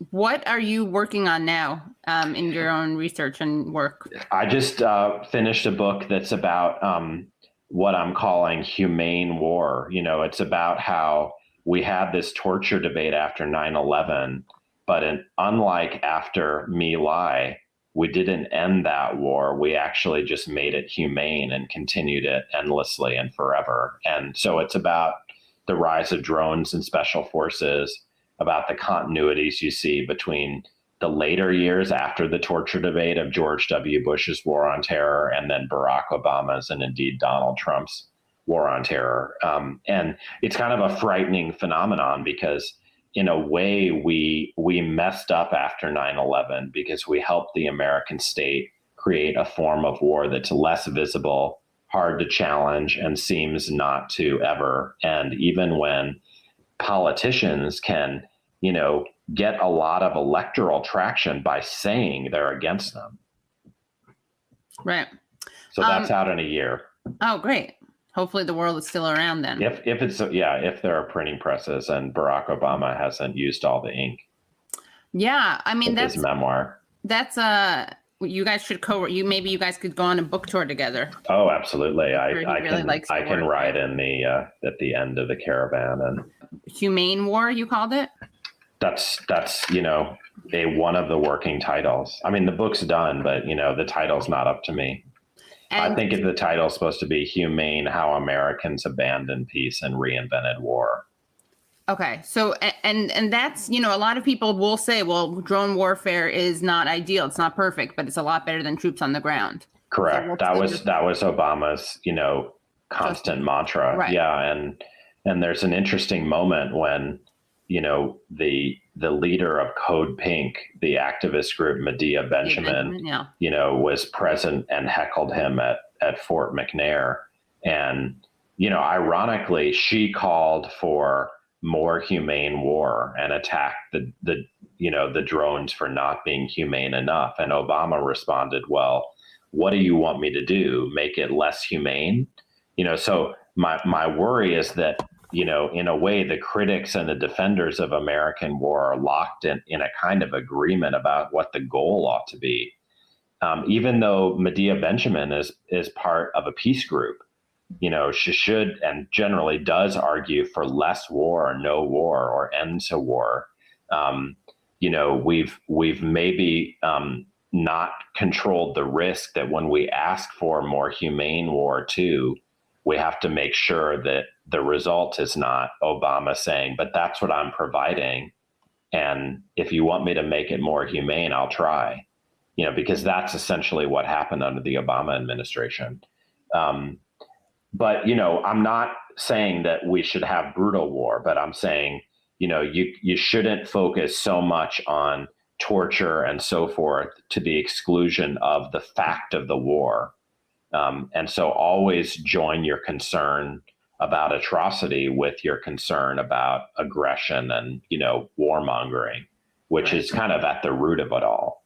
What are you working on now in your own research and work? I just finished a book that's about what I'm calling humane war. It's about how we had this torture debate after 9/11, but unlike after My Lai, we didn't end that war. We actually just made it humane and continued it endlessly and forever. And so it's about the rise of drones and special forces, about the continuities you see between the later years after the torture debate of George W. Bush's war on terror and then Barack Obama's and indeed Donald Trump's war on terror. And it's kind of a frightening phenomenon because in a way we messed up after 9/11 because we helped the American state create a form of war that's less visible, hard to challenge, and seems not to ever. And even when politicians can, get a lot of electoral traction by saying they're against them. Right. So that's out in a year. Oh, great. Hopefully the world is still around then. If there are printing presses and Barack Obama hasn't used all the ink. Yeah. I mean, that's his memoir. That's you guys should maybe you guys could go on a book tour together. Oh, absolutely. I can ride in the at the end of the caravan. And Humane War, you called it? That's one of the working titles. I mean, the book's done, but the title's not up to me. I think the title's supposed to be Humane: How Americans Abandoned Peace and Reinvented War. Okay. So, and that's, a lot of people will say, well, drone warfare is not ideal. It's not perfect, but it's a lot better than troops on the ground. Correct. So that was Obama's, constant mantra. Right. Yeah. And there's an interesting moment when, the leader of Code Pink, the activist group, Medea Benjamin, was present and heckled him at Fort McNair. And, ironically, she called for more humane war and attacked the drones for not being humane enough. And Obama responded, well, what do you want me to do? Make it less humane? So my worry is that, in a way, the critics and the defenders of American war are locked in a kind of agreement about what the goal ought to be. Even though Medea Benjamin is part of a peace group, she should and generally does argue for less war or no war or end to war. We've maybe not controlled the risk that when we ask for more humane war too, we have to make sure that the result is not Obama saying, but that's what I'm providing. And if you want me to make it more humane, I'll try, because that's essentially what happened under the Obama administration. But, I'm not saying that we should have brutal war, but I'm saying, you shouldn't focus so much on torture and so forth to the exclusion of the fact of the war. And so always join your concern about atrocity with your concern about aggression and, warmongering, which is kind of at the root of it all.